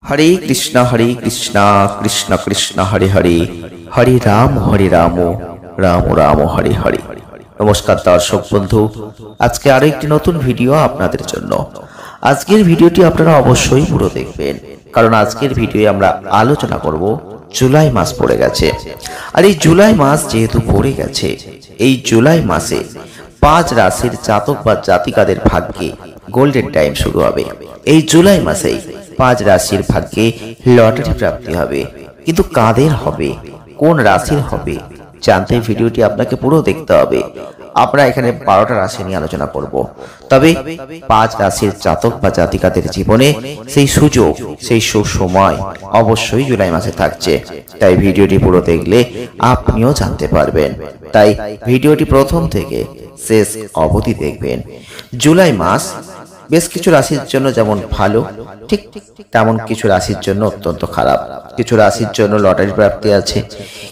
हरे कृष्ण कृष्ण कृष्ण हरे हरे हरे राम राम राम हरे हरे। नमस्कार दर्शक बंधु, आज के आरो एकटी नतून भिडियो आपनादेर जन्य। आजकेर भिडियोटी आपनारा अवश्यई पुरो देखबेन, कारण आजकेर भिडियोए आमरा आलोचना करब जुलाई मास पड़े गेछे। और এই जुलाई मास जेहेतु पड़े गेछे, এই जुलाई मासे 5 राशिर जातक बा जातिकादेर भाग्ये गोल्डन टाइम शुरू होबे। এই जुलाई मासेই 5 राशिर भाग्ये लटारि प्राप्ति होबे, किन्तु कादेर होबे, कोन राशिर होबे जानते भिडियोटी आपनाके पुरो देखते होबे। আমরা এখানে 12টা রাশি নিয়ে আলোচনা করব, তবে 5 রাশির জাতক বা জাতিকাদের জীবনে সেই সুযোগ সেই সুসময় অবশ্যই জুলাই মাসে থাকছে। তাই ভিডিওটি পুরো দেখলে আপনিও জানতে পারবেন। তাই ভিডিওটি প্রথম থেকে শেষ অবধি দেখবেন। জুলাই মাস বেশ কিছু রাশির জন্য যেমন ভালো, ঠিক তেমন কিছু রাশির জন্য অত্যন্ত খারাপ। কিছু রাশির জন্য লটারি প্রাপ্তি আছে,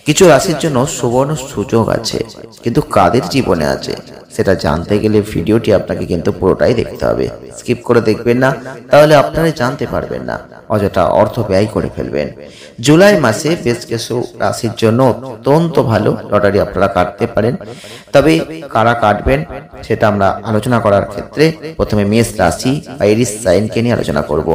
কিছু রাশির জন্য সুবর্ণ সুযোগ আছে, কিন্তু কাদের জীবনে আছে সেটা জানতে গেলে ভিডিওটি আপনাকে কিন্তু পুরোটাই দেখতে হবে। স্কিপ করে দেখবেন না, তাহলে আপনারা জানতে পারবেন না, অযথা অর্থ ব্যয় করে ফেলবেন। জুলাই মাসে বেশ কিছু রাশির জন্য অত্যন্ত ভালো লটারি আপনারা কাটতে পারেন, তবে কারা কাটবেন সেটা আমরা আলোচনা করার ক্ষেত্রে প্রথমে মেষ রাশি বা এরিস সাইনকে নিয়ে আলোচনা করব।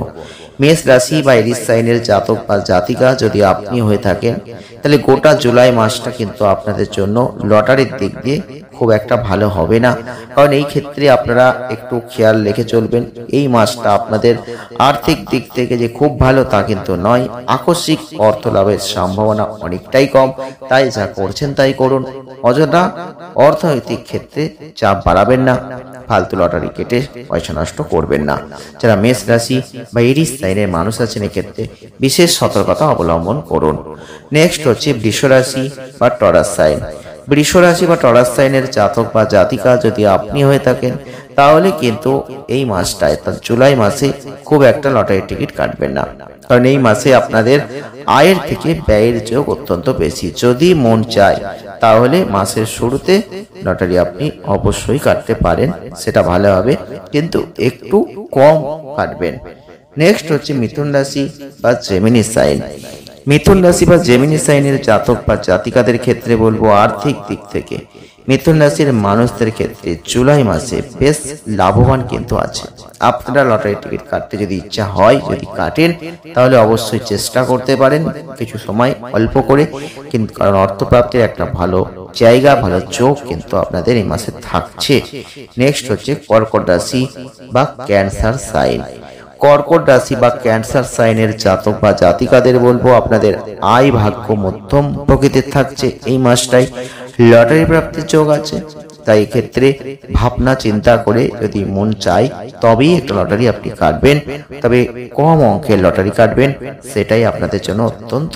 মেষ রাশি বা এরিস সাইনের জাতক বা জাতিকা যদি আপনি হয়ে থাকেন, তাহলে গোটা জুলাই মাসটা কিন্তু আপনাদের জন্য লটারির দিক দিয়ে খুব একটা ভালো হবে না। কারণ এই ক্ষেত্রে আপনারা একটু খেয়াল রেখে চলবেন। এই মাসটা আপনাদের আর্থিক দিক থেকে যে খুব ভালো তা কিন্তু নয়। আকস্মিক অর্থ লাভের সম্ভাবনা অনেকটাই কম, তাই যা করছেন তাই করুন। অযথা অর্থনৈতিক ক্ষেত্রে চাপ বাড়াবেন না, ফালতু লটারি কেটে পয়সা নষ্ট করবেন না। যারা মেষ রাশি বা এরিস সাইনের মানুষ আছেন এক্ষেত্রে বিশেষ সতর্কতা অবলম্বন করুন। নেক্সট হচ্ছে বৃষ রাশি বা টরাস সাইন। বৃষ রাশি বা টরাস সাইনের জাতক বা জাতিকা যদি আপনি হয়ে থাকেন, তাহলে কিন্তু এই মাসটায় জুলাই মাসে খুব একটা লটারি টিকিট কাটবেন না, কারণ এই মাসে আপনাদের আয়ের থেকে ব্যয়ের যোগ অত্যন্ত বেশি। যদি মন চায় তাহলে মাসের শুরুতে লটারি আপনি অবশ্যই কাটতে পারেন, সেটা ভালো হবে, কিন্তু একটু কম কাটবেন। নেক্সট হচ্ছে মিথুন রাশি বা জেমিনি সাইন। মিথুন রাশি বা জেমিনি সাইনের জাতক বা জাতিকাদের ক্ষেত্রে বলবো আর্থিক দিক থেকে মিথুন রাশির মানুষদের ক্ষেত্রে জুলাই মাসে বেশ লাভবান কিন্তু আছে। আপনারা লটারি টিকিট কাটতে যদি ইচ্ছা হয়, যদি কাটেন, তাহলে অবশ্যই চেষ্টা করতে পারেন কিছু সময় অল্প করে, কিন্তু কারণ অর্থপ্রাপ্তির একটা ভালো জায়গা ভালো যোগ কিন্তু আপনাদের এই মাসে থাকছে। নেক্সট হচ্ছে কর্কট রাশি বা ক্যান্সার সাইন। কর্কট রাশি বা ক্যান্সার সাইনের জাতক বা জাতিকাদের বলবো আপনাদের আয় ভাগ্য মধ্যম প্রকৃতির থাকছে। এই মাসটাই লটারি প্রাপ্তির যোগ আছে, তাই ক্ষেত্রে ভাবনা চিন্তা করে যদি মন চায় তবেই একটা লটারি আপনি কাটবেন, তবে কম অঙ্কের লটারি কাটবেন, সেটাই আপনাদের জন্য অত্যন্ত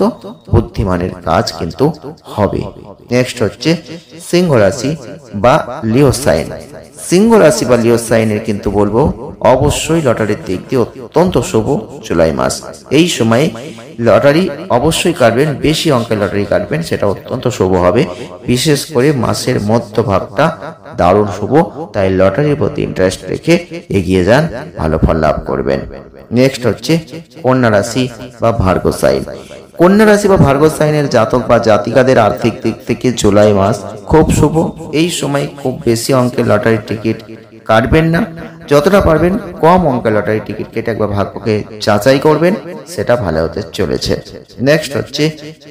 বুদ্ধিমানের কাজ কিন্তু হবে। নেক্সট হচ্ছে সিংহ রাশি বা লিও সাইন। সিংহ রাশি বা লিও সাইনের কিন্তু বলবো অবশ্যই লটারির দিক দিয়ে অত্যন্ত শুভ জুলাই মাস। এই সময়ে লটারি অবশ্যই কাটবেন, বেশি অঙ্কের লটারি কাটবেন, সেটা অত্যন্ত শুভ হবে। বিশেষ করে মাসের মধ্যভাগটা দারুণ শুভ, তাই লটারির প্রতি ইন্টারেস্ট রেখে এগিয়ে যান, ভালো ফল লাভ করবেন। নেক্সট হচ্ছে কন্যা রাশি বা ভার্গো সাইন। কন্যা রাশি বা ভার্গো সাইনের জাতক বা জাতিকাদের আর্থিক দিক থেকে জুলাই মাস খুব শুভ। এই সময় খুব বেশি অঙ্কের লটারি টিকিট কাটবেন না, যতটা পারবেন কম অঙ্কের লটারি টিকিট কেটে একবার ভাগ্যকে যাচাই করবেন, সেটা ভালো হতে চলেছে। নেক্সট হচ্ছে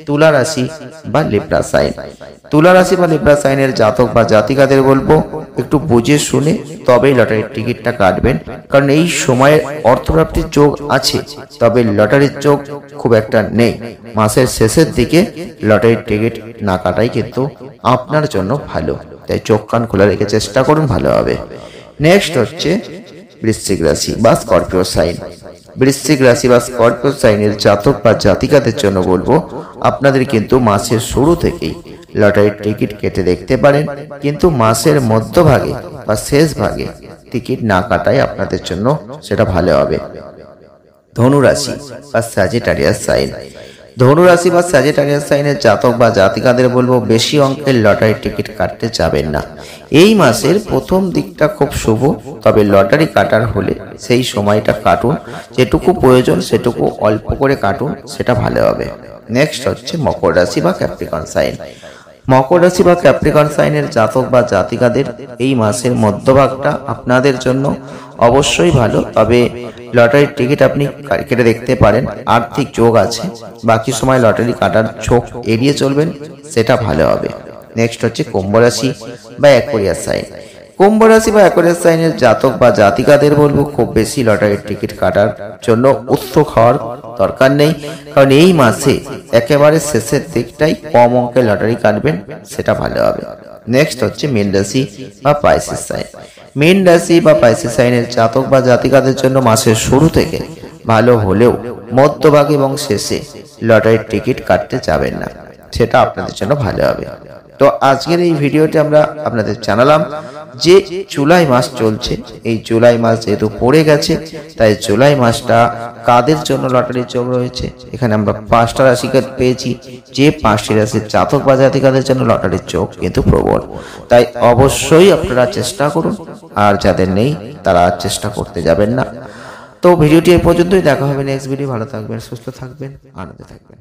তুলা রাশি বা লিব্রা সাইন। তুলা রাশি বা লিব্রা সাইনের জাতক বা জাতিকাদের বলবো একটু বুঝে শুনে তবেই লটারির টিকিটটা কাটবেন, কারণ এই সময়ে অর্থপ্রাপ্তির যোগ আছে, তবে লটারির যোগ খুব একটা নেই। মাসের শেষের দিকে লটারির টিকিট না কাটাই কিন্তু আপনার জন্য ভালো, তাই চোখ কান খোলা রেখে চেষ্টা করুন, ভালো হবে। নেক্সট হচ্ছে বৃশ্চিক রাশি বা স্করপিও সাইন। বৃশ্চিক রাশি বা স্করপিও সাইনের জাতক বা জাতিকাদের জন্য বলবো আপনাদের কিন্তু মাসের শুরু থেকেই লটারির টিকিট কেটে দেখতে পারেন, কিন্তু মাসের মধ্যভাগে বা শেষ ভাগে টিকিট না কাটাই আপনাদের জন্য সেটা ভালো হবে। ধনু রাশি বা স্যাজিটারিয়াস সাইন। ধনু রাশি বা স্যাজিটারিয়াস সাইনের জাতক বা জাতিকাদের বলবো বেশি অঙ্কের লটারির টিকিট কাটতে যাবেন না। এই মাসের প্রথম দিকটা খুব শুভ, তবে লটারি কাটার হলে সেই সময়টা কাটুন, যেটুকু প্রয়োজন সেটুকু অল্প করে কাটুন, সেটা ভালো হবে। নেক্সট হচ্ছে মকর রাশি বা ক্যাপ্রিকন সাইন। মকর রাশি বা ক্যাপ্রিকন সাইনের জাতক বা জাতিকাদের এই মাসের মধ্যভাগটা আপনাদের জন্য অবশ্যই ভালো, তবে লটারির টিকিট আপনি কেটে দেখতে পারেন, আর্থিক যোগ আছে, বাকি সময় লটারি কাটার ঝোঁক এড়িয়ে চলবেন, সেটা ভালো হবে। নেক্সট হচ্ছে কুম্ভ রাশি বা অ্যাকোয়ারিয়াস সাইন। কুম্ভ রাশি বা অ্যাকোয়ারিয়াস সাইনের জাতক বা জাতিকাদের বলবো খুব বেশি লটারির টিকিট কাটার জন্য উৎসুক হওয়ার দরকার নেই, কারণ এই মাসে একেবারে শেষের দিকটাই কম অঙ্কের লটারি কাটবেন, সেটা ভালো হবে। নেক্সট হচ্ছে মীন রাশি বা পাইসিস সাইন। মীন রাশি বা পাইসিস সাইনের জাতক বা জাতিকাদের জন্য মাসের শুরু থেকে ভালো হলেও মধ্যভাগ এবং শেষে লটারির টিকিট কাটতে যাবেন না, সেটা আপনাদের জন্য ভালো হবে। তো আজকের এই ভিডিওতে আমরা আপনাদের জানালাম যে জুলাই মাস চলছে, এই জুলাই মাস যেহেতু পড়ে গেছে, তাই জুলাই মাসটা কাদের জন্য লটারির যোগ রয়েছে। এখানে আমরা 5টা রাশিকে পেয়েছি, যে 5টি রাশির জাতক বা জাতিকাদের জন্য লটারির যোগ কিন্তু প্রবল, তাই অবশ্যই আপনারা চেষ্টা করুন, আর যাদের নেই তারা চেষ্টা করতে যাবেন না। তো ভিডিওটি এই পর্যন্তই, দেখা হবে নেক্সট ভিডিও। ভালো থাকবেন, সুস্থ থাকবেন, আনন্দে থাকবেন।